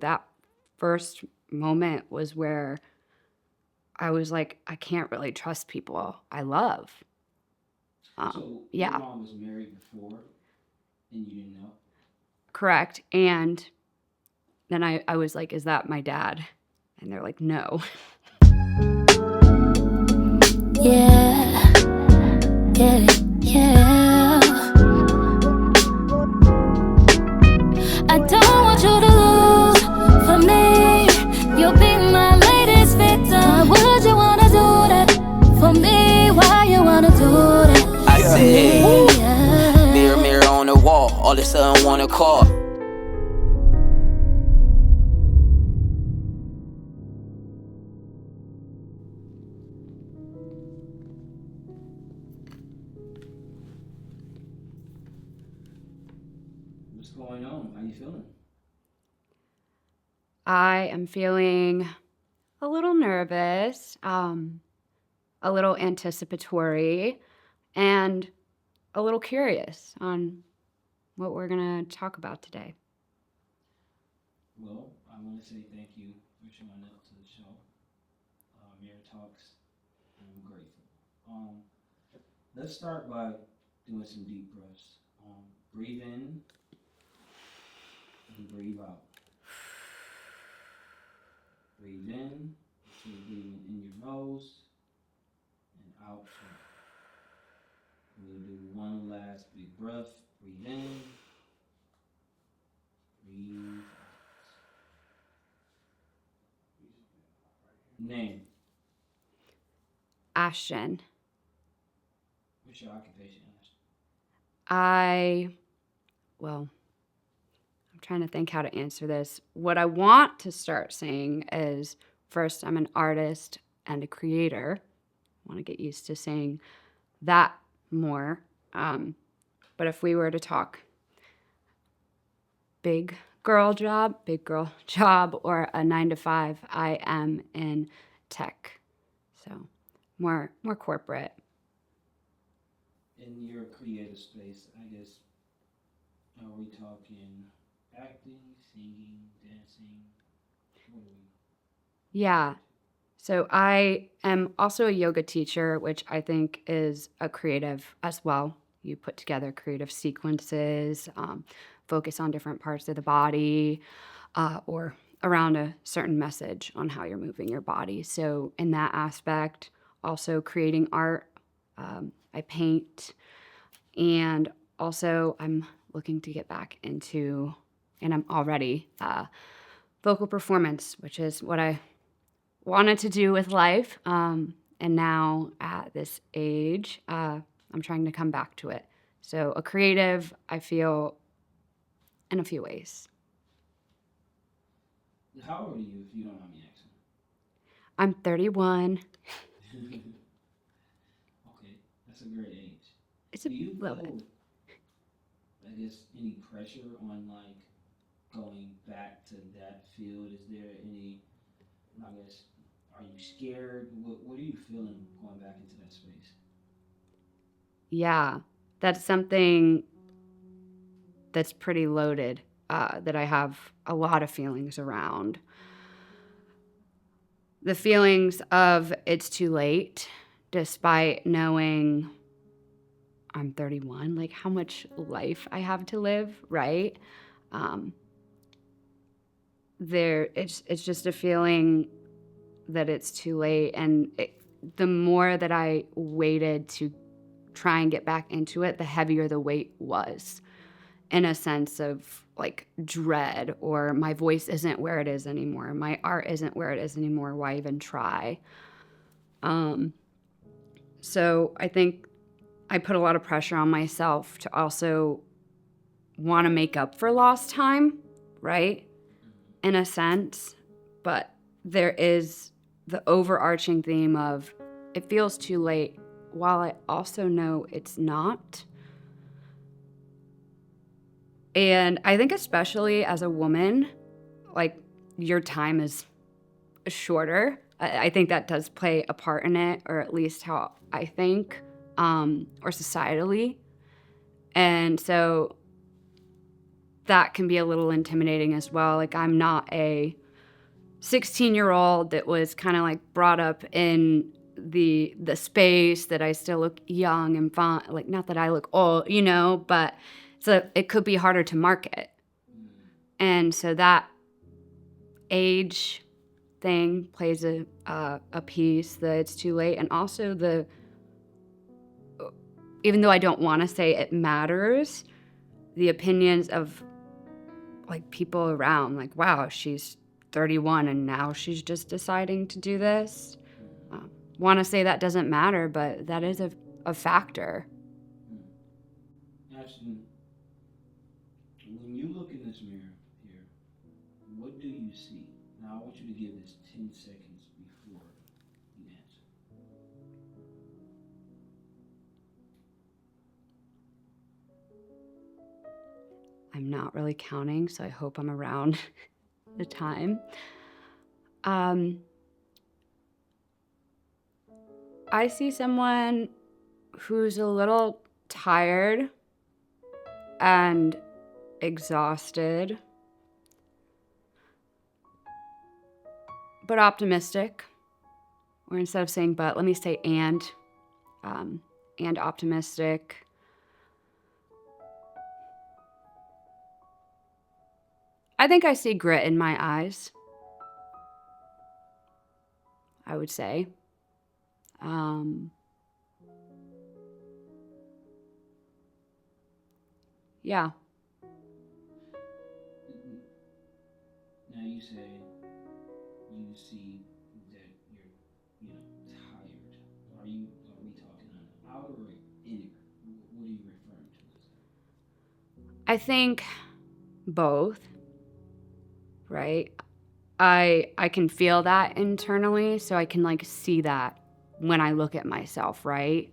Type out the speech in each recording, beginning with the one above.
That first moment was where I was like, I can't really trust people I love. So your Yeah, mom was married before and you didn't know? correct. And then I was like, is that my dad? And they're like, no. Yeah, yeah, yeah. I don't want you to lose for me. You'll be my latest victim. Why would you wanna do that for me? Why you wanna do that? I said, Yeah. mirror, mirror on the wall, all of a sudden wanna call. What's going on? How you feeling? I am feeling a little nervous, a little anticipatory, and a little curious on what we're going to talk about today. Well, I want to say thank you for showing up to the show. Mirror Talks. I'm grateful. Um, let's start by doing some deep breaths. Breathe in and breathe out. Breathe in. So you're breathing in your nose and out. We'll do one last big breath. Breathe in. Breathe out. Name. Ashton, What's your occupation, well, I'm trying to think how to answer this. What I want to start saying is first, I'm an artist and a creator. I want to get used to saying that more. But if we were to talk big girl job, or a 9 to 5, I am in tech. So more corporate. In your creative space, I guess, are we talking acting, singing, dancing? What are we? Yeah. So I am also a yoga teacher, which I think is a creative as well. You put together creative sequences, focus on different parts of the body, or around a certain message on how you're moving your body. So in that aspect, also creating art, I paint, and also I'm looking to get back into, and I'm already vocal performance, which is what I wanted to do with life. And now at this age, I'm trying to come back to it. So a creative, I feel, in a few ways. How old are you, if you don't mind me asking? I'm 31. Okay, that's a great age. It's a Do you little feel, bit. I guess, any pressure on like going back to that field? Is there any, I guess, are you scared? What are you feeling going back into that space? Yeah, that's something that's pretty loaded, that I have a lot of feelings around. The feelings of it's too late, despite knowing I'm 31, like how much life I have to live, right? Um, it's just a feeling that it's too late, and the more that I waited to try and get back into it, the heavier the weight was, in a sense of like dread, or my voice isn't where it is anymore, my art isn't where it is anymore, why even try? So I think I put a lot of pressure on myself to also want to make up for lost time, right? In a sense. But there is the overarching theme of it feels too late, while I also know it's not. And I think, especially as a woman, like your time is shorter. I think that does play a part in it, or at least how I think, or societally. And so that can be a little intimidating as well. Like, I'm not a 16-year-old that was kind of like brought up in the space that I still look young and fun. Like, not that I look old, but so it could be harder to market. And so that age thing plays a piece, that it's too late. And also even though I don't want to say it matters, the opinions of like people around, like, wow, she's 31 and now she's just deciding to do this. Want to say that doesn't matter, but that is a factor. Ashtine, when you look in this mirror here, what do you see? Now I want you to give this 10 seconds before you answer. I'm not really counting, so I hope I'm around the time. I see someone who's a little tired and exhausted, but optimistic. Or instead of saying but, let me say and optimistic. I think I see grit in my eyes, I would say. Yeah. Now you say you see that you're, tired. Are we talking on the outer or inner? What are you referring to as that? I think both, right? I can feel that internally, so I can like see that when I look at myself, right?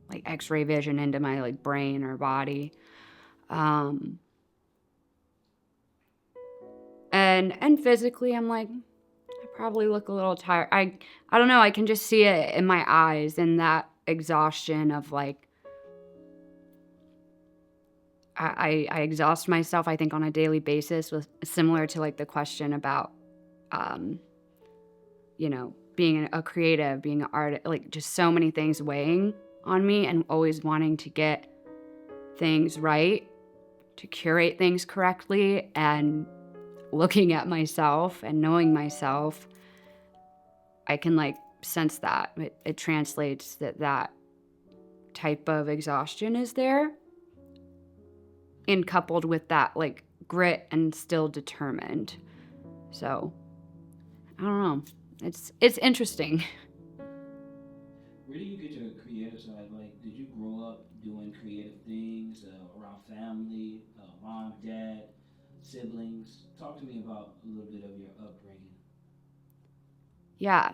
Like X-ray vision into my like brain or body. And physically I'm like, I probably look a little tired. I don't know, I can just see it in my eyes, and that exhaustion of like I exhaust myself, I think, on a daily basis, with similar to like the question about being a creative, being an artist, like just so many things weighing on me and always wanting to get things right, to curate things correctly, and looking at myself and knowing myself, I can like sense that. It translates that type of exhaustion is there, and coupled with that like grit and still determined. So I don't know. It's interesting. Where do you get your creative side? Like, did you grow up doing creative things around family, mom, dad, siblings? Talk to me about a little bit of your upbringing. Yeah.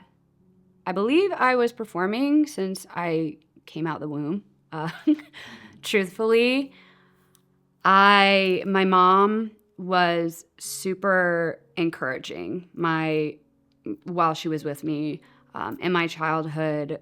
I believe I was performing since I came out the womb. Truthfully, my mom was super encouraging while she was with me. In my childhood,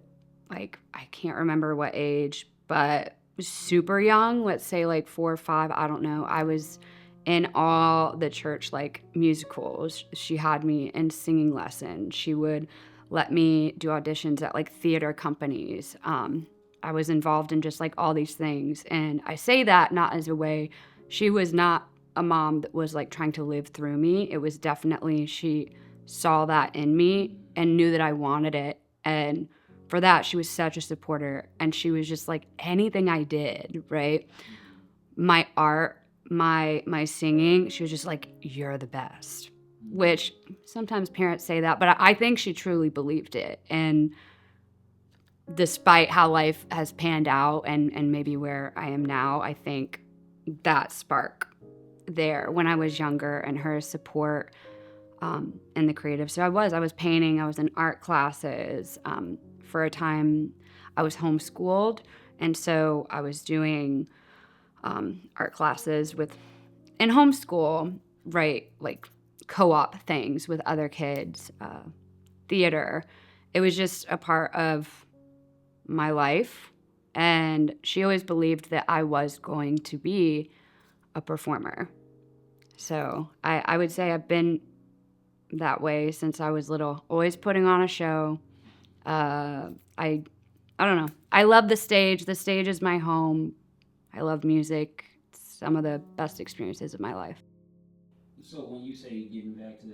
like I can't remember what age, but super young, let's say like 4 or 5, I don't know. I was in all the church like musicals. She had me in singing lessons. She would let me do auditions at like theater companies. I was involved in just like all these things. And I say that not as a way, she was not a mom that was like trying to live through me. It was definitely, she saw that in me and knew that I wanted it. And for that, she was such a supporter. And she was just like, anything I did, right? My art, my singing, she was just like, you're the best. Which sometimes parents say that, but I think she truly believed it. And despite how life has panned out and maybe where I am now, I think that spark there when I was younger and her support in the creative. So I was painting, I was in art classes. For a time, I was homeschooled, and so I was doing art classes in homeschool, right, like co-op things with other kids, theater. It was just a part of my life, and she always believed that I was going to be a performer. So I would say I've been that way since I was little, always putting on a show. I don't know. I love the stage. The stage is my home. I love music. It's some of the best experiences of my life. So when you say getting back to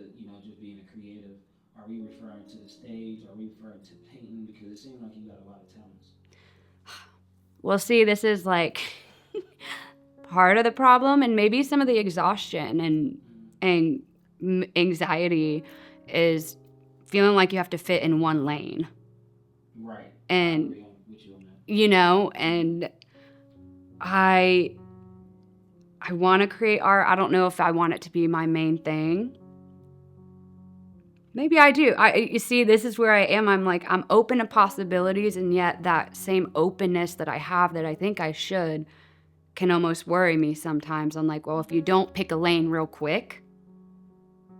just being a creative, are we referring to the stage? Are we referring to painting? Because it seems like you got a lot of talents. Well, see, this is like part of the problem, and maybe some of the exhaustion and anxiety is feeling like you have to fit in one lane. Right. And I agree with you on that. and I want to create art. I don't know if I want it to be my main thing. Maybe I do. You see, this is where I am. I'm like, I'm open to possibilities, and yet that same openness that I have that I think I should can almost worry me sometimes. I'm like, well, if you don't pick a lane real quick,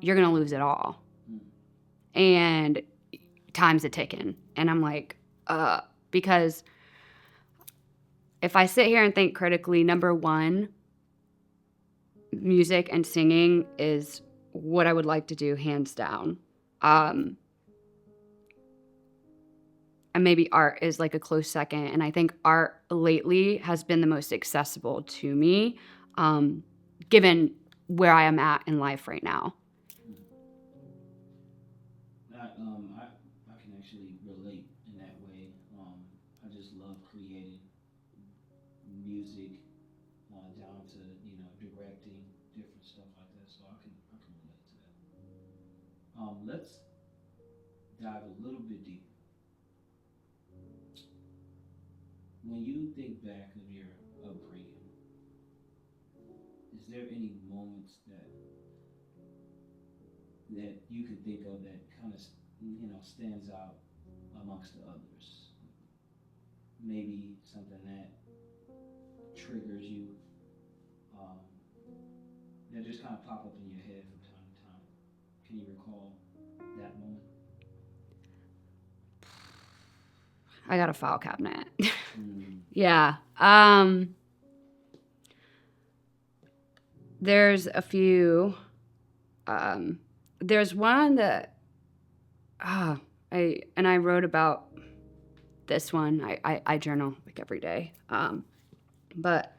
you're going to lose it all. And time's a ticking. And I'm like, because if I sit here and think critically, number one, music and singing is what I would like to do, hands down. And maybe art is like a close second. And I think art lately has been the most accessible to me, given where I am at in life right now. I can actually relate in that way. I just love creating music, down to directing different stuff like that. So I can relate to that. Let's dive a little bit deeper. When you think back of your upbringing, is there any moments that you can think of that kind of stands out amongst the others? Maybe something that triggers you, um, that just kind of pop up in your head from time to time. Can you recall that moment? I got a file cabinet. Mm. Yeah. There's a few. There's one that I wrote about this one. I journal like every day. But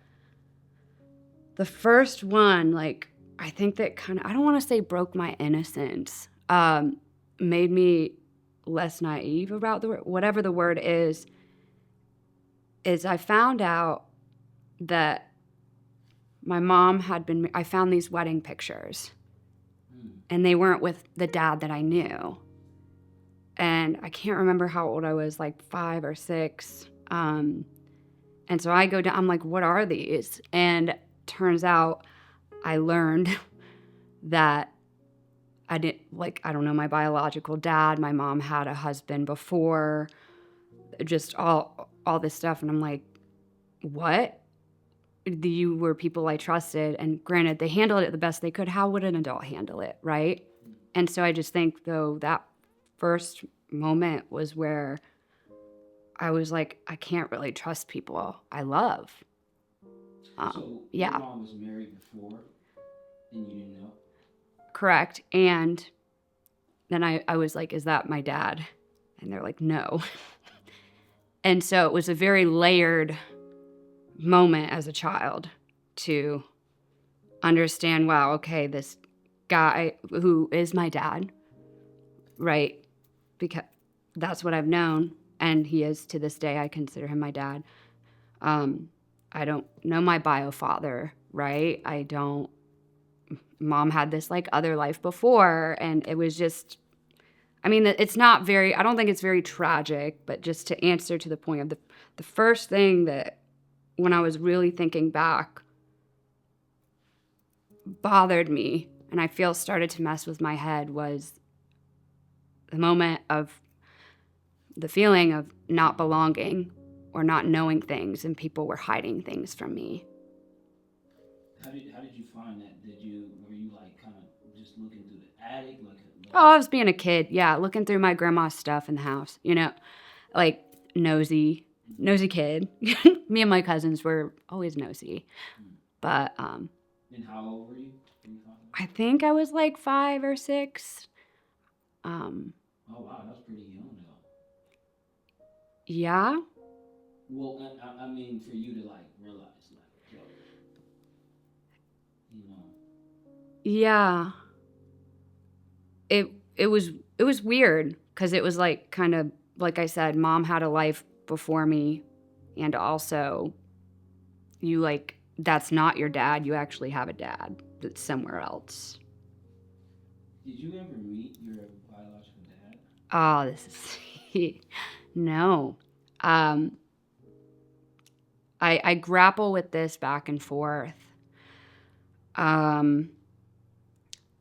the first one, like, I think that kind of, I don't want to say broke my innocence, made me less naive about whatever the word is I found out that my mom I found these wedding pictures, and they weren't with the dad that I knew. And I can't remember how old I was, like 5 or 6. And so I go down, I'm like, what are these? And turns out I learned that I don't know my biological dad. My mom had a husband before, just all this stuff. And I'm like, what? You were people I trusted. And granted, they handled it the best they could. How would an adult handle it, right? And so I just think, though, that first moment was where I was like, I can't really trust people I love. So yeah. Your mom was married before, and you didn't know? Correct. And then I was like, is that my dad? And they're like, no. And so it was a very layered moment as a child to understand, wow, okay, this guy who is my dad, right? Because that's what I've known, and he is to this day. I consider him my dad. I don't know my bio father, right? Mom had this like other life before, and it was just, I mean, it's not very, I don't think it's very tragic, but just to answer to the point of the first thing that, when I was really thinking back, bothered me, and I feel started to mess with my head, was the moment of the feeling of not belonging or not knowing things, and people were hiding things from me. How did you find that? Were you like kind of just looking through the attic, Oh, I was being a kid, yeah, looking through my grandma's stuff in the house, like nosy kid. Me and my cousins were always nosy, but And how old were you when you found I out? think I was like 5 or 6. Oh wow, that's pretty young though. Yeah. Well, I mean, for you to like realize, like, yo, you know, Yeah. It it was it was weird because it was like kind of like I said, mom had a life before me, and also you like that's not your dad. You actually have a dad that's somewhere else. did you ever meet your biological dad? Oh, this is no. Um, I grapple with this back and forth. Um,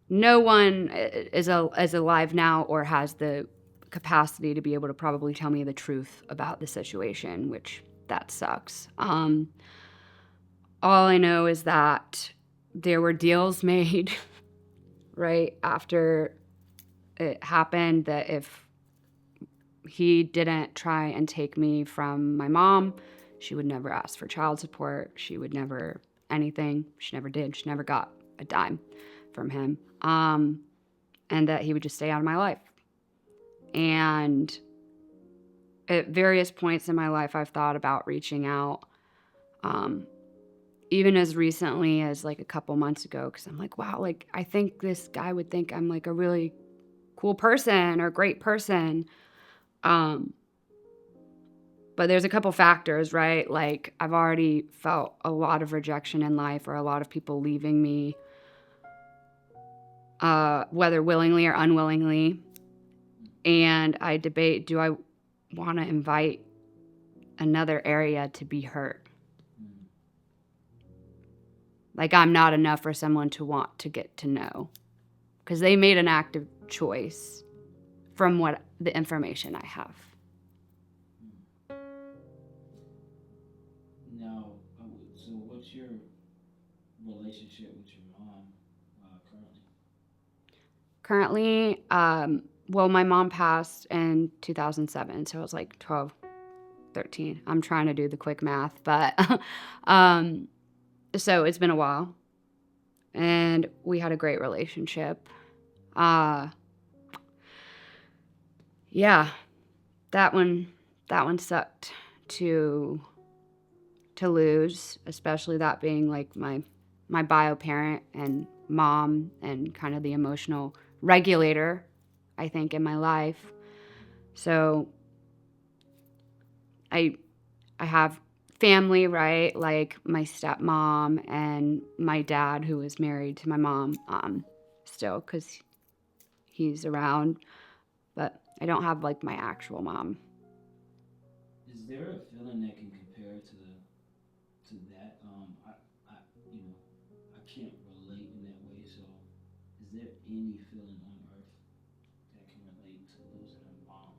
no one is alive now or has the capacity to be able to probably tell me the truth about the situation, which that sucks. All I know is that there were deals made right after it happened that if he didn't try and take me from my mom, she would never ask for child support. She would never anything. She never did. She never got a dime from him. And that he would just stay out of my life. And at various points in my life, I've thought about reaching out, um, even as recently as like a couple months ago, because I'm like, wow, like I think this guy would think I'm like a really cool person or great person. Um, but there's a couple factors, right? Like I've already felt a lot of rejection in life or a lot of people leaving me, whether willingly or unwillingly. And I debate, do I want to invite another area to be hurt? Mm. Like I'm not enough for someone to want to get to know because they made an active choice from what the information I have. Now, so what's your relationship with your mom currently? Currently, well, my mom passed in 2007, so it was like 12, 13. I'm trying to do the quick math, but um, so it's been a while, and we had a great relationship. Uh, yeah, that one, that one sucked to lose, especially that being like my bio parent and mom and kind of the emotional regulator, I think, in my life. So I I have family, right? Like my stepmom and my dad, who is married to my mom, still because he's around. But I don't have like my actual mom. Is there a feeling that can compare to that? I, you know, I can't relate in that way. So, is there any feeling on earth that can relate to losing a mom?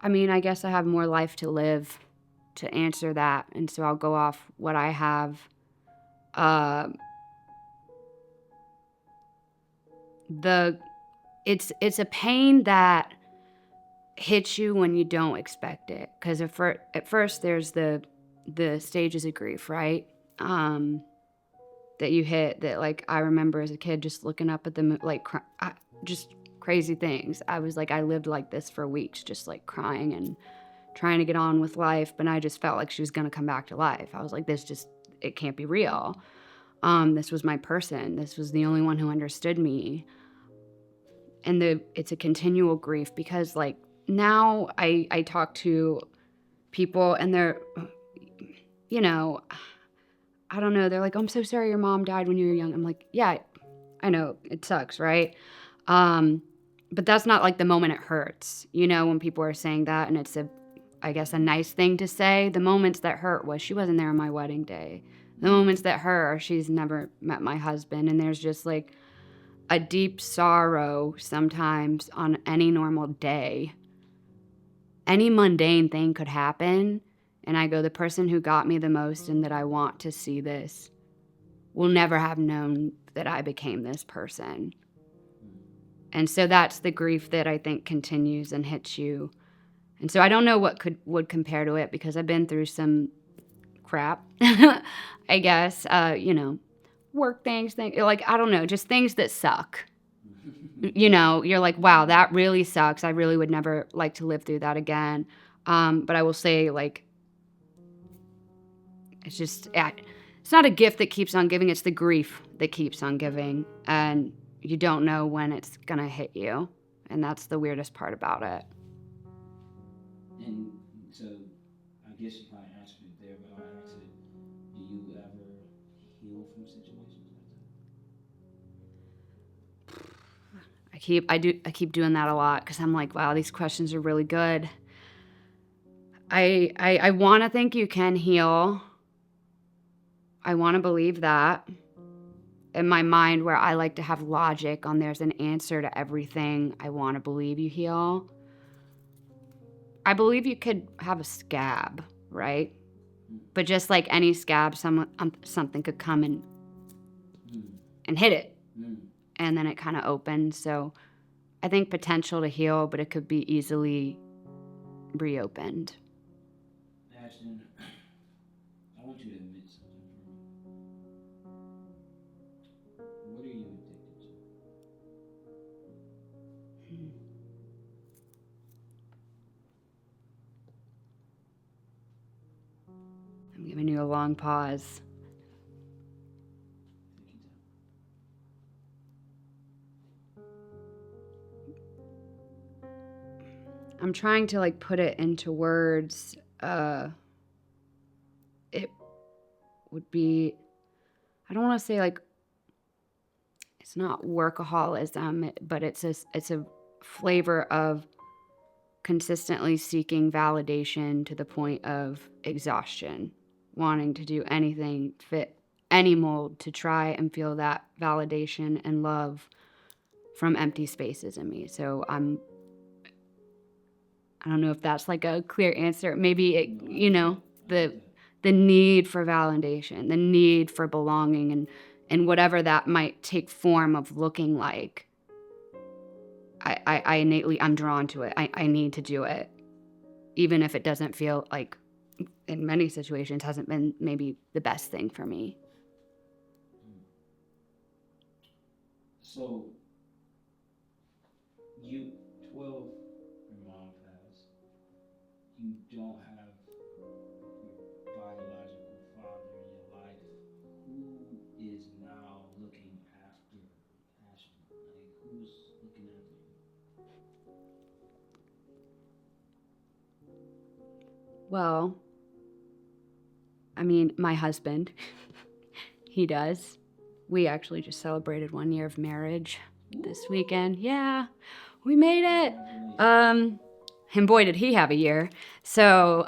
I mean, I guess I have more life to live to answer that, and so I'll go off what I have. Uh, the it's a pain that hits you when you don't expect it because at first there's the stages of grief, right? That you hit that like I remember as a kid just looking up at the moon like just crazy things. I was like I lived like this for weeks just like crying and trying to get on with life, but I just felt like she was going to come back to life. I was like this just it can't be real. This was my person. This was the only one who understood me. And it's a continual grief because like now I talk to people and they're, you know, I don't know, they're like, oh, I'm so sorry your mom died when you were young. I'm like, yeah, I know it sucks, right? Um, but that's not like the moment it hurts, you know, when people are saying that and it's I guess a nice thing to say. The moments that hurt was she wasn't there on my wedding day. The moments that hurt are she's never met my husband and there's just like a deep sorrow sometimes on any normal day. Any mundane thing could happen, and I go, the person who got me the most and that I want to see this will never have known that I became this person. And so that's the grief that I think continues and hits you And so I don't know what would compare to it because I've been through some crap, I guess, work things, like, I don't know, just things that suck. You're like, wow, that really sucks. I really would never like to live through that again. But I will say, like, it's not a gift that keeps on giving. It's the grief that keeps on giving. And you don't know when it's going to hit you. And that's the weirdest part about it. And so, I guess you kind of answered it there, but I'll ask it: do you ever heal from situations like that? I keep doing that a lot because I'm like, wow, these questions are really good. I want to think you can heal. I want to believe that. In my mind, where I like to have logic on there's an answer to everything, I want to believe you heal. I believe you could have a scab, right? But just like any scab, something could come and hit it. And then it kind of opens. So I think potential to heal, but it could be easily reopened. Ashton, I want you to admit something for me. What are you addicted to? I'm giving you a long pause. Take your time. I'm trying to like put it into words. It would be, I don't want to say like, it's not workaholism, but it's a flavor of consistently seeking validation to the point of exhaustion, wanting to do anything, fit any mold to try and feel that validation and love from empty spaces in me. So I don't know if that's like a clear answer. Maybe the need for validation, the need for belonging, and whatever that might take form of looking like. I innately, I'm drawn to it. I need to do it. Even if it doesn't feel like, in many situations, hasn't been maybe the best thing for me. So, you, 12, your mom passed. You don't have your biological father in your life. Who is now looking after Ashton? Like, who's looking after you? Well, I mean, my husband, he does. We actually just celebrated 1 year of marriage this weekend. Yeah, we made it. And boy, did he have a year. So,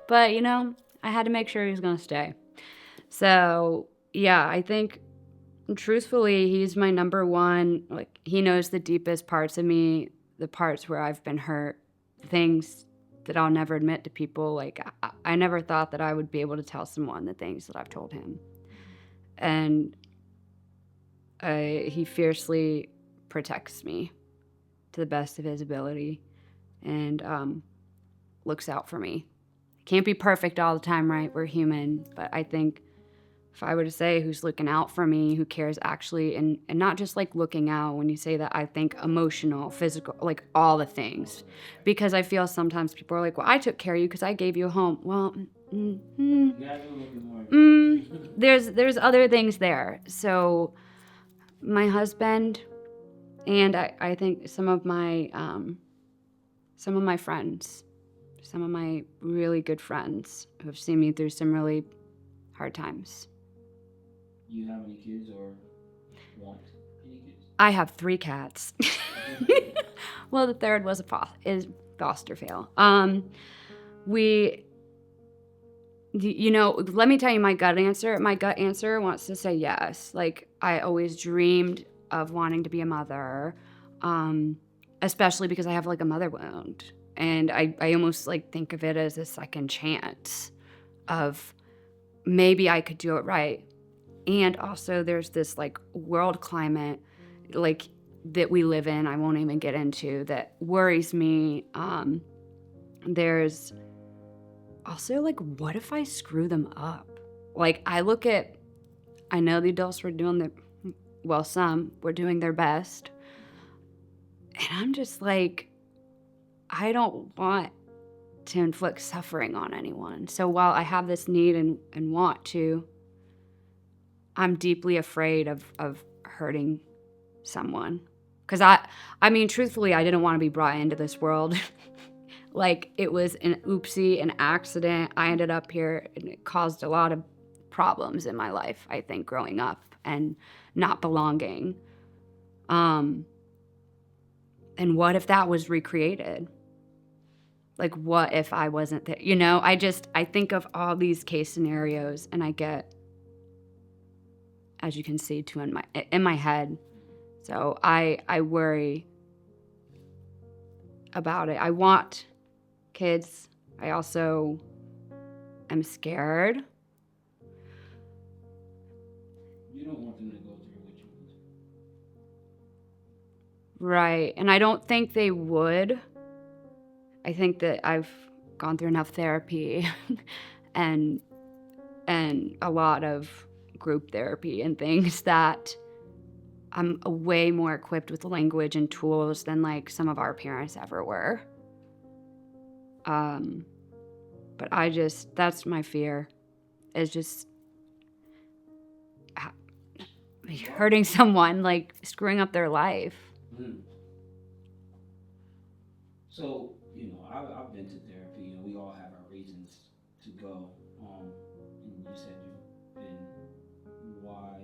but I had to make sure he was going to stay. So, yeah, I think truthfully, he's my number one. Like, he knows the deepest parts of me, the parts where I've been hurt, things that I'll never admit to people. Like, I never thought that I would be able to tell someone the things that I've told him. And he fiercely protects me to the best of his ability and looks out for me. Can't be perfect all the time, right? We're human. But I think if I were to say who's looking out for me, who cares actually, and not just like looking out, when you say that, I think emotional, physical, like all the things. Because I feel sometimes people are like, well, I took care of you because I gave you a home. Well, You gotta do a little bit more. there's other things there. So my husband and I think some of my friends, some of my really good friends who have seen me through some really hard times. You have any kids or want any kids? I have 3 cats. Well, the third was is foster fail. Let me tell you my gut answer. My gut answer wants to say yes. Like, I always dreamed of wanting to be a mother, especially because I have like a mother wound. And I almost like think of it as a second chance of maybe I could do it right. And also there's this like world climate, like that we live in, I won't even get into, that worries me. There's also like, what if I screw them up? Like, I know the adults were doing some were doing their best. And I'm just like, I don't want to inflict suffering on anyone. So while I have this need and want to, I'm deeply afraid of hurting someone. Because I mean, truthfully, I didn't want to be brought into this world. Like, it was an oopsie, an accident. I ended up here, and it caused a lot of problems in my life, I think, growing up and not belonging. And what if that was recreated? Like, what if I wasn't there? I think of all these case scenarios, and I get, as you can see, too, in my head. So I worry about it. I want kids. I also am scared. You don't want them to go through what you went through. Right. And I don't think they would. I think that I've gone through enough therapy and a lot of group therapy and things that I'm way more equipped with language and tools than like some of our parents ever were. But that's my fear, is just hurting someone, like screwing up their life. Mm. So, I've been to therapy. We all have our reasons to go. And you said you've been. Why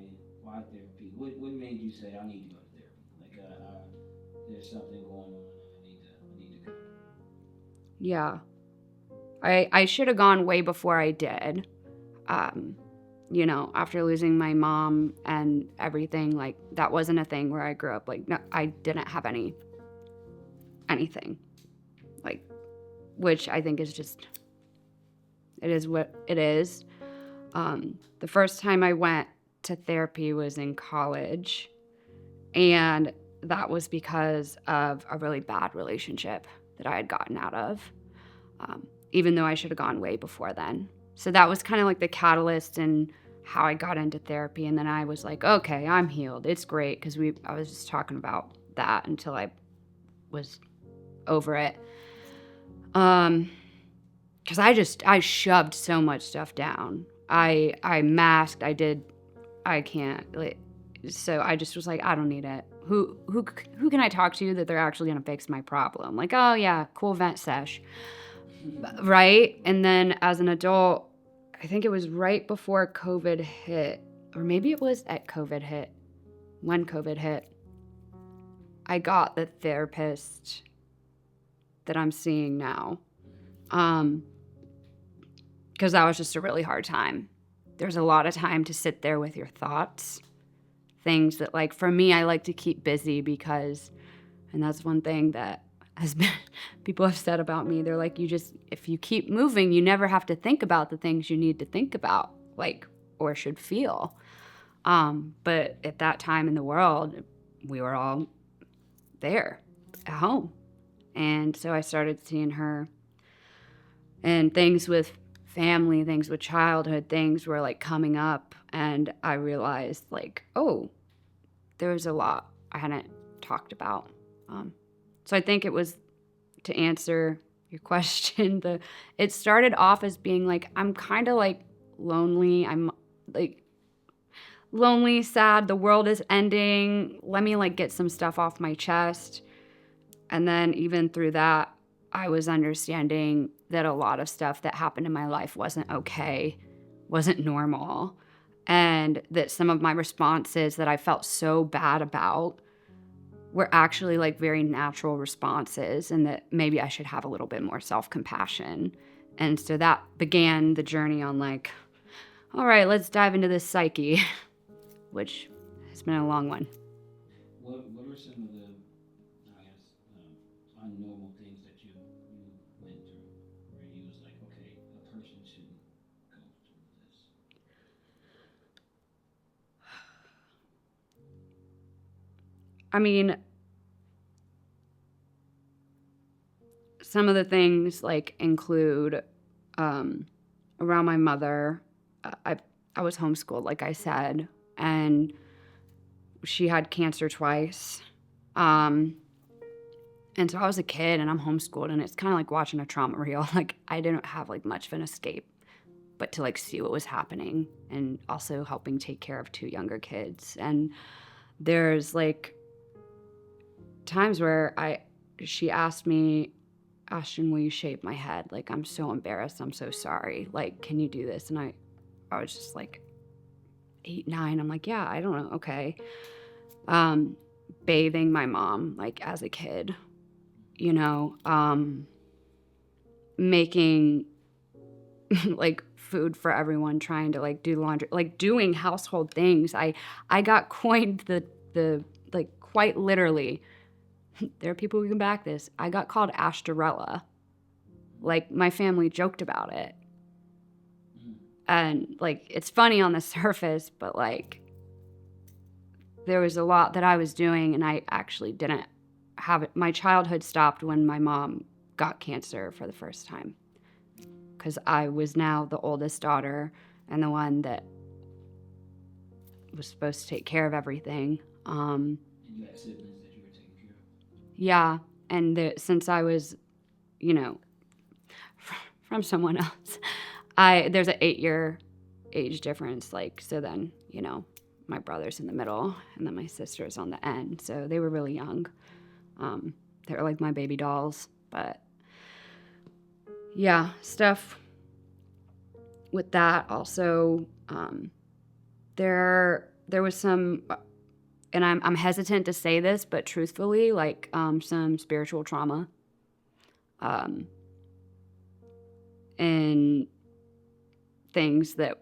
therapy? What made you say I need to go to therapy? Like, there's something going on. I need to go. Yeah. I should have gone way before I did. After losing my mom and everything, like, that wasn't a thing where I grew up. Like, no, I didn't have anything. Like, which I think is just, it is what it is. The first time I went to therapy was in college, and that was because of a really bad relationship that I had gotten out of. Even though I should have gone way before then. So that was kind of like the catalyst in how I got into therapy. And then I was like, okay, I'm healed. It's great. Because I was just talking about that until I was over it. Because I shoved so much stuff down. I masked. I can't. Like, so I just was like, I don't need it. Who can I talk to that they're actually going to fix my problem? Like, oh yeah, cool vent sesh. Right? And then as an adult, I think it was right before COVID hit, or maybe it was at COVID hit, when COVID hit, I got the therapist that I'm seeing now. Because that was just a really hard time. There's a lot of time to sit there with your thoughts. Things that, like, for me, I like to keep busy because, and that's one thing that people have said about me. They're like, if you keep moving, you never have to think about the things you need to think about, like, or should feel. But at that time in the world, we were all there at home. And so I started seeing her, and things with family, things with childhood, things were like coming up. And I realized, like, oh, there was a lot I hadn't talked about. So I think it was, to answer your question, it started off as being like, I'm kind of like lonely. I'm like lonely, sad. The world is ending. Let me like get some stuff off my chest. And then even through that, I was understanding that a lot of stuff that happened in my life wasn't okay, wasn't normal. And that some of my responses that I felt so bad about were actually like very natural responses, and that maybe I should have a little bit more self-compassion. And so that began the journey on like, all right, let's dive into this psyche, which has been a long one. What are some of the, I guess, unnormal things that you went through, where you was like, okay, a person shouldn't go through this? I mean, some of the things like include around my mother. I was homeschooled, like I said, and she had cancer twice. And so I was a kid and I'm homeschooled, and it's kind of like watching a trauma reel. Like I didn't have like much of an escape, but to like see what was happening, and also helping take care of two younger kids. And there's like times where she asked me, Ashton, will you shave my head? Like, I'm so embarrassed. I'm so sorry. Like, can you do this? And I was just like 8, 9. I'm like, yeah, I don't know. Okay. Bathing my mom, like as a kid, you know, making like food for everyone, trying to like do laundry, like doing household things. I got coined the like quite literally. There are people who can back this. I got called Ashtorella. Like my family joked about it. And like it's funny on the surface, but like there was a lot that I was doing and I actually didn't have it. My childhood stopped when my mom got cancer for the first time. Because I was now the oldest daughter and the one that was supposed to take care of everything. And you had siblings that you were taking care of? Yeah, and since I was, you know, from someone else, there's an 8-year age difference. Like, so then, you know, my brother's in the middle, and then my sister's on the end. So they were really young. They were like my baby dolls. But yeah, stuff with that also. There was some, and I'm hesitant to say this, but truthfully, like some spiritual trauma, and things that,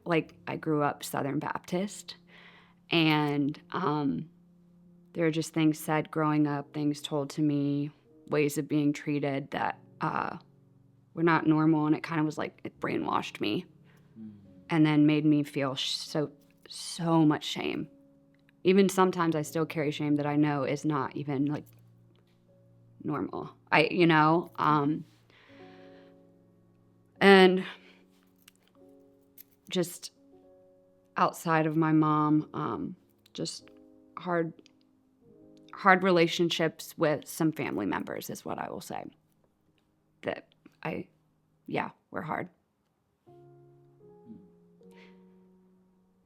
like I grew up Southern Baptist, and there are just things said growing up, things told to me, ways of being treated that were not normal, and it kind of was like it brainwashed me, and then made me feel so much shame. Even sometimes I still carry shame that I know is not even like normal. And just outside of my mom, just hard relationships with some family members is what I will say. That were hard.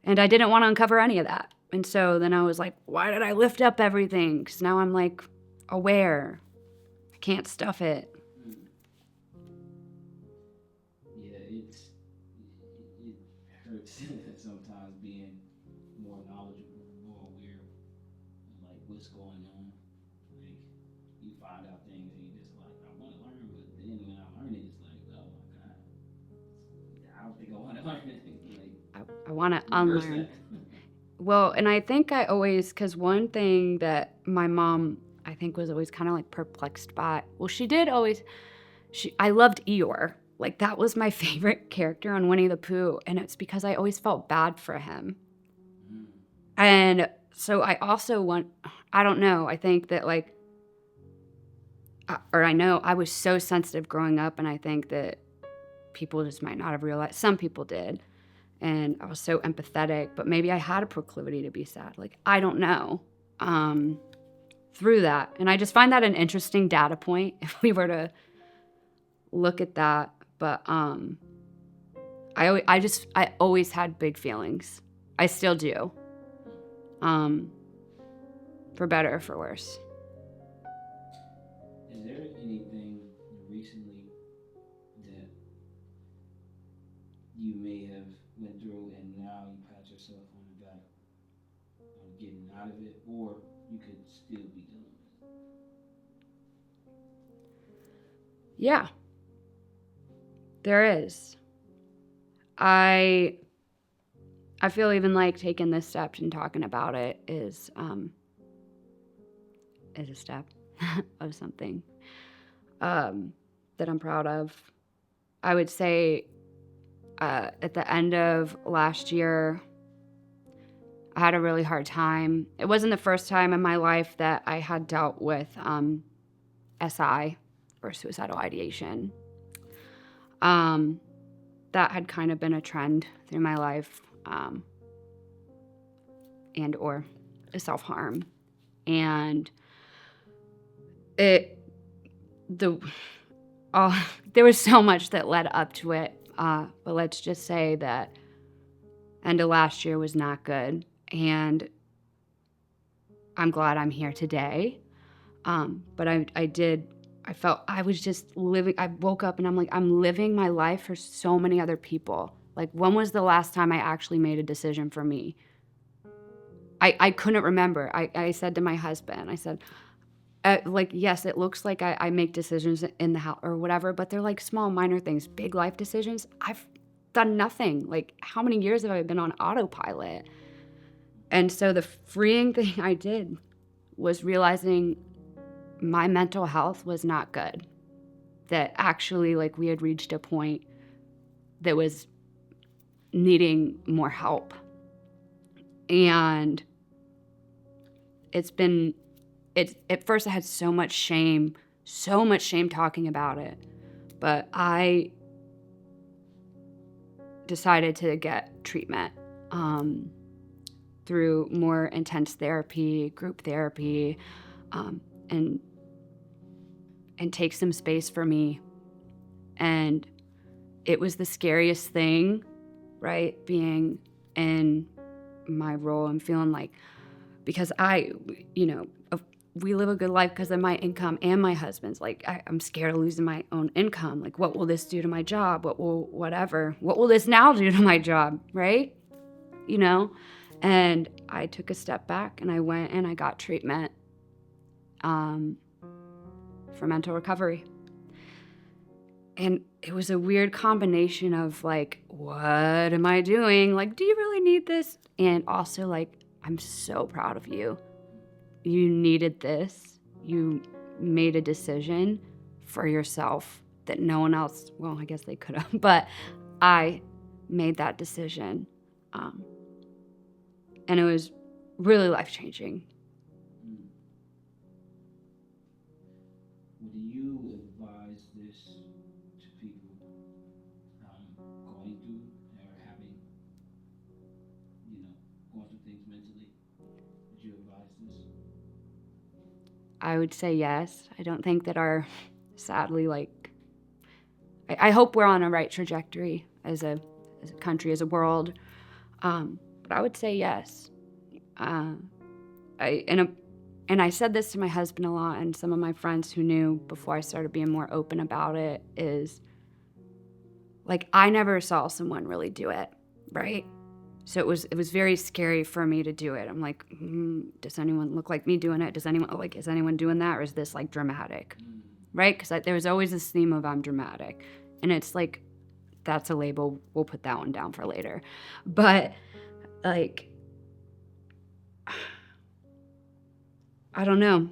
And I didn't want to uncover any of that. And so then I was like, why did I lift up everything? Because now I'm like aware. I can't stuff it. Yeah, it hurts sometimes being more knowledgeable, more aware of like what's going on. Like you find out things and you just like, I want to learn, but then when I learn it, it's like, oh my god, I don't think I want to learn it. Like I want to reverse unlearn. that. Well, and I think I always, because one thing that my mom, I think, was always kind of like perplexed by, well, she did always, I loved Eeyore. Like that was my favorite character on Winnie the Pooh. And it's because I always felt bad for him. And so I also I don't know, I think that like, or I know I was so sensitive growing up, and I think that people just might not have realized, some people did. And I was so empathetic, but maybe I had a proclivity to be sad. Like, I don't know, through that. And I just find that an interesting data point if we were to look at that. But I always had big feelings. I still do, for better or for worse. Is there anything recently that you may have went through and now you pat yourself on the back on getting out of it, or you could still be dealing with it? Yeah, there is. I feel even like taking this step and talking about it is a step of something that I'm proud of. I would say at the end of last year, I had a really hard time. It wasn't the first time in my life that I had dealt with SI, or suicidal ideation. That had kind of been a trend through my life, and or self-harm. And it, the, there was so much that led up to it. But let's just say that end of last year was not good. And I'm glad I'm here today. But I felt I was just living, I woke up and I'm like, I'm living my life for so many other people. Like, when was the last time I actually made a decision for me? I couldn't remember. I said to my husband, I said, like, yes, it looks like I make decisions in the house or whatever, but they're like small, minor things. Big life decisions, I've done nothing. Like, how many years have I been on autopilot? And so the freeing thing I did was realizing my mental health was not good. That actually, like, we had reached a point that was needing more help. And at first I had so much shame talking about it. But I decided to get treatment through more intense therapy, group therapy, and take some space for me. And it was the scariest thing, right? Being in my role and feeling like, because we live a good life because of my income and my husband's. Like, I'm scared of losing my own income. Like, what will this do to my job? What will this now do to my job, right? And I took a step back and I went and I got treatment for mental recovery. And it was a weird combination of like, what am I doing? Like, do you really need this? And also like, I'm so proud of you. You needed this. You made a decision for yourself that no one else, well, I guess they could have, but I made that decision. And it was really life-changing. Would you advise this to people going through or having, going through things mentally? Would you advise this? I would say yes. I don't think that sadly, like, I hope we're on a right trajectory as a country, as a world. But I would say yes. And I said this to my husband a lot, and some of my friends who knew before I started being more open about it is, like, I never saw someone really do it, right? So it was very scary for me to do it. I'm like, does anyone look like me doing it? Is anyone doing that? Or is this like dramatic, right? Because there was always this theme of I'm dramatic. And it's like, that's a label. We'll put that one down for later. But like, I don't know.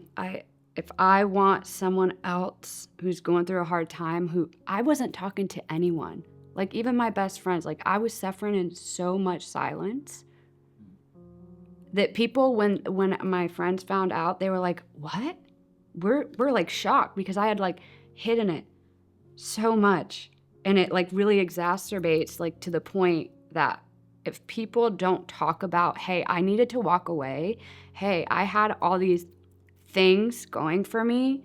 If I want someone else who's going through a hard time, who I wasn't talking to anyone. Like, even my best friends, like, I was suffering in so much silence that people, when my friends found out, they were like, what? We're like shocked, because I had like hidden it so much. And it like really exacerbates, like, to the point that if people don't talk about, hey, I needed to walk away. Hey, I had all these things going for me.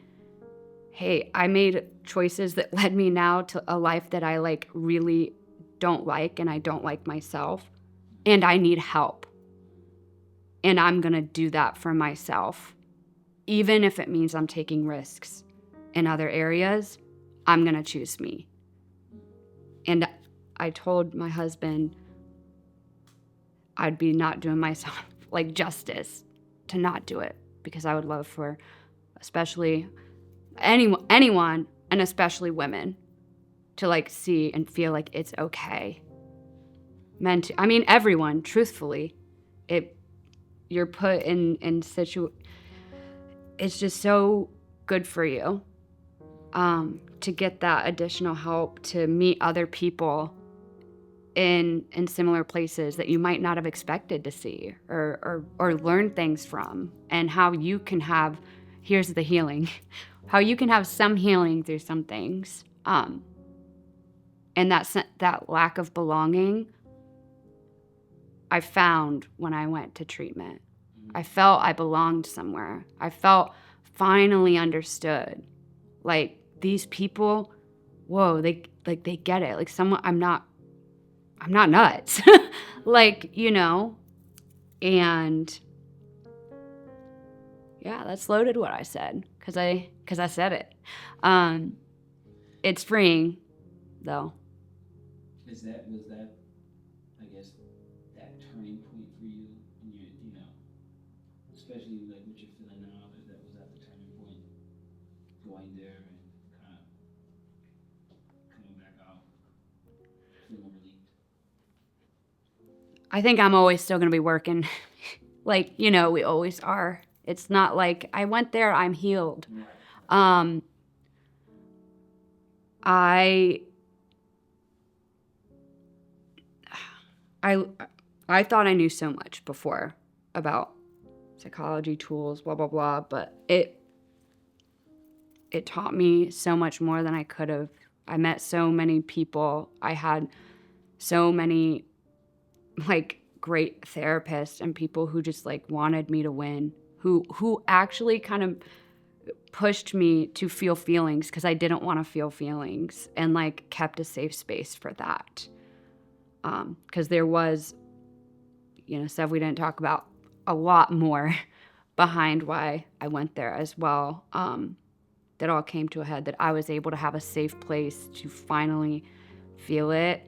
Hey, I made choices that led me now to a life that I like really don't like, and I don't like myself, and I need help. And I'm gonna do that for myself. Even if it means I'm taking risks in other areas, I'm gonna choose me. And I told my husband I'd be not doing myself like justice to not do it, because I would love for especially anyone, and especially women, to like see and feel like it's okay. Men too. I mean, everyone, truthfully. You're put in it's just so good for you to get that additional help, to meet other people in similar places that you might not have expected to see or learn things from, and how you can have, here's the healing, how you can have some healing through some things. And that lack of belonging, I found when I went to treatment. I felt I belonged somewhere. I felt finally understood. Like, these people, whoa, they get it. Like, someone, I'm not nuts. Like, and yeah, that's loaded what I said, because I said it. It's freeing, though. Was that, I guess, that turning point for you in your, especially like what you're feeling now, was that the turning point, going there and kind of coming back out, feeling relieved? I think I'm always still going to be working. Like, we always are. It's not like I went there, I'm healed. Right. I I I thought I knew so much before about psychology tools, blah blah blah, but it taught me so much more than I could have. I met so many people. I had so many like great therapists and people who just like wanted me to win, who actually kind of pushed me to feel feelings because I didn't want to feel feelings, and like kept a safe space for that. Because there was, stuff we didn't talk about, a lot more behind why I went there as well. That all came to a head, that I was able to have a safe place to finally feel it,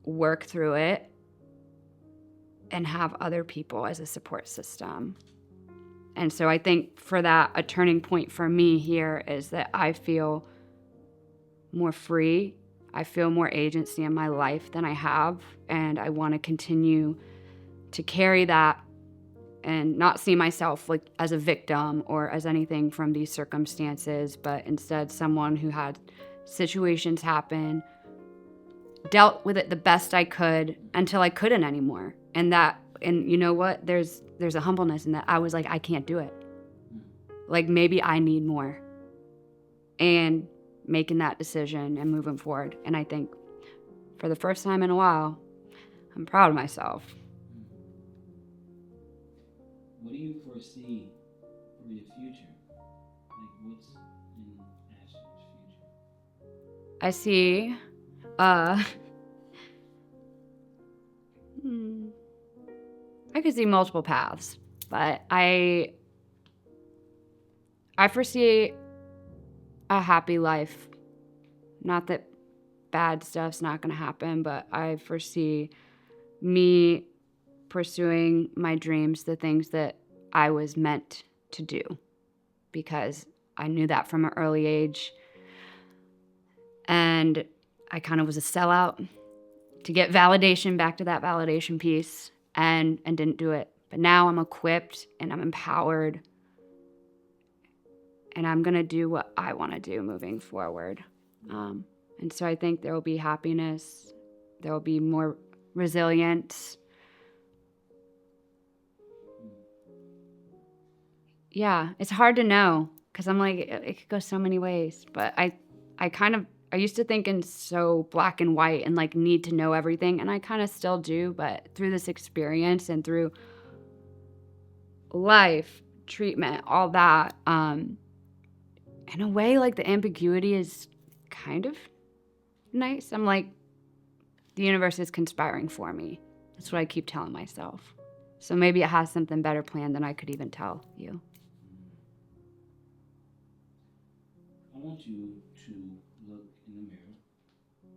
work through it, and have other people as a support system. And so I think for that, a turning point for me here is that I feel more free. I feel more agency in my life than I have. And I want to continue to carry that and not see myself like as a victim or as anything from these circumstances, but instead someone who had situations happen, dealt with it the best I could until I couldn't anymore. And you know what? There's a humbleness in that. I was like, I can't do it. Like, maybe I need more. And making that decision and moving forward. And I think for the first time in a while, I'm proud of myself. What do you foresee for your future? Like, what's in Ashton's future? I see, I could see multiple paths, but I foresee a happy life. Not that bad stuff's not going to happen, but I foresee me pursuing my dreams, the things that I was meant to do, because I knew that from an early age. And I kind of was a sellout to get validation, back to that validation piece, and didn't do it. But now I'm equipped and I'm empowered, and I'm going to do what I want to do moving forward. And so I think there will be happiness. There will be more resilience. Yeah, it's hard to know because I'm like, it could go so many ways. But I used to think in so black and white and like need to know everything. And I kind of still do. But through this experience and through life, treatment, all that, in a way, like the ambiguity is kind of nice. I'm like, the universe is conspiring for me. That's what I keep telling myself. So maybe it has something better planned than I could even tell you. I want you to look in the mirror. And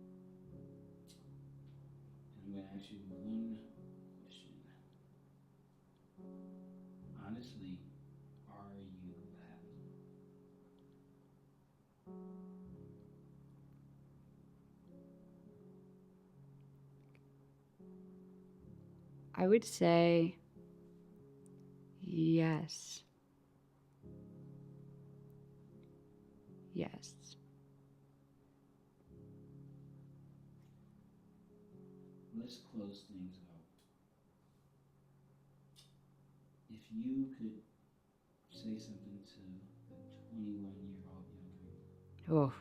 I'm going to ask you one question. Honestly, are you happy? I would say yes. Yes. let's close things out. If you could say something to a 21-year-old younger you, Oh,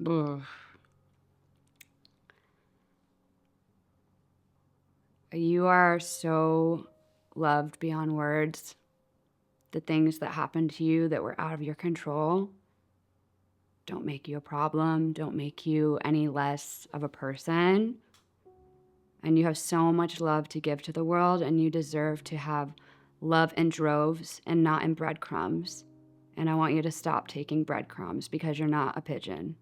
ugh. You are so loved beyond words. The things that happened to you that were out of your control don't make you a problem, don't make you any less of a person. And you have so much love to give to the world, and you deserve to have love in droves and not in breadcrumbs. And I want you to stop taking breadcrumbs because you're not a pigeon.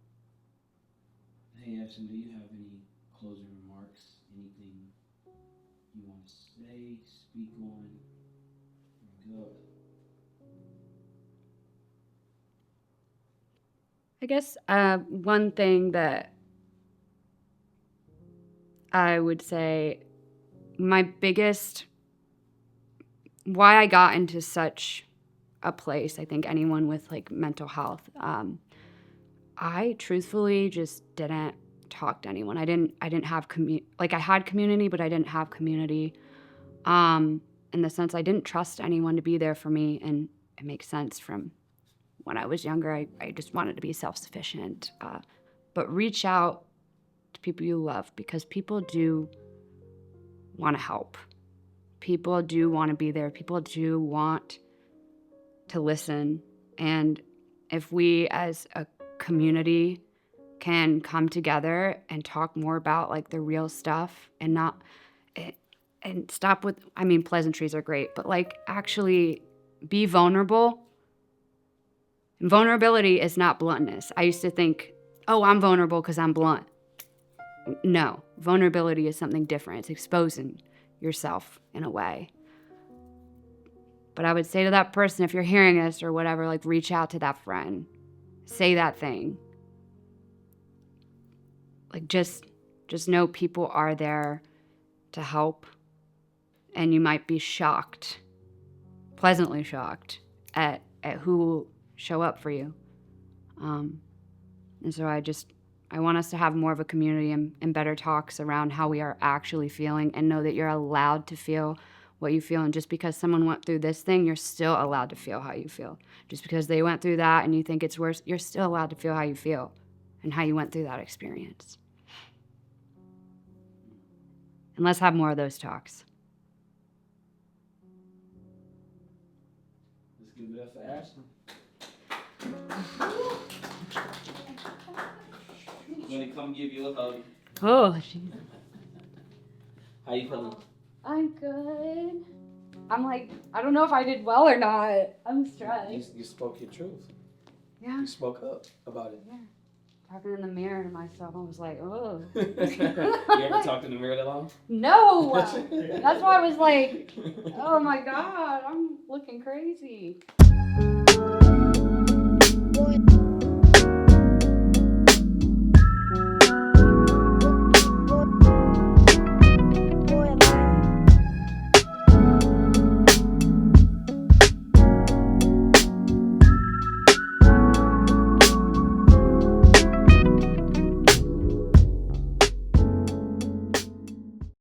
Hey, Ashton, do you have any closing remarks? Anything you want to say, speak on, bring up? I guess one thing that I would say, my biggest, why I got into such a place, I think anyone with like mental health, I truthfully just didn't talk to anyone. I didn't have I had community, but I didn't have community. In the sense I didn't trust anyone to be there for me, and it makes sense from when I was younger. I just wanted to be self-sufficient. But reach out to people you love, because people do want to help. People do want to be there. People do want to listen. And if we as a community can come together and talk more about like the real stuff and not and stop with, I mean, pleasantries are great, but like actually be vulnerable. And vulnerability is not bluntness. I used to think, oh, I'm vulnerable because I'm blunt. No, vulnerability is something different. It's exposing yourself in a way. But I would say to that person, if you're hearing this or whatever, like reach out to that friend. Say that thing. Like just know people are there to help. And you might be shocked, pleasantly shocked, at who will show up for you. And so I want us to have more of a community and better talks around how we are actually feeling, and know that you're allowed to feel what you feel. And just because someone went through this thing, you're still allowed to feel how you feel. Just because they went through that and you think it's worse, you're still allowed to feel how you feel and how you went through that experience. And let's have more of those talks. Let's give it up for Ashton. I'm gonna come give you a hug. Oh, jeez. How you feeling? I'm good. I'm like, I don't know if I did well or not. I'm stressed. You spoke your truth. Yeah. You spoke up about it. Yeah. Talking in the mirror to myself, I was like, oh. You ever talked in the mirror that long? No! That's why I was like, oh my God, I'm looking crazy.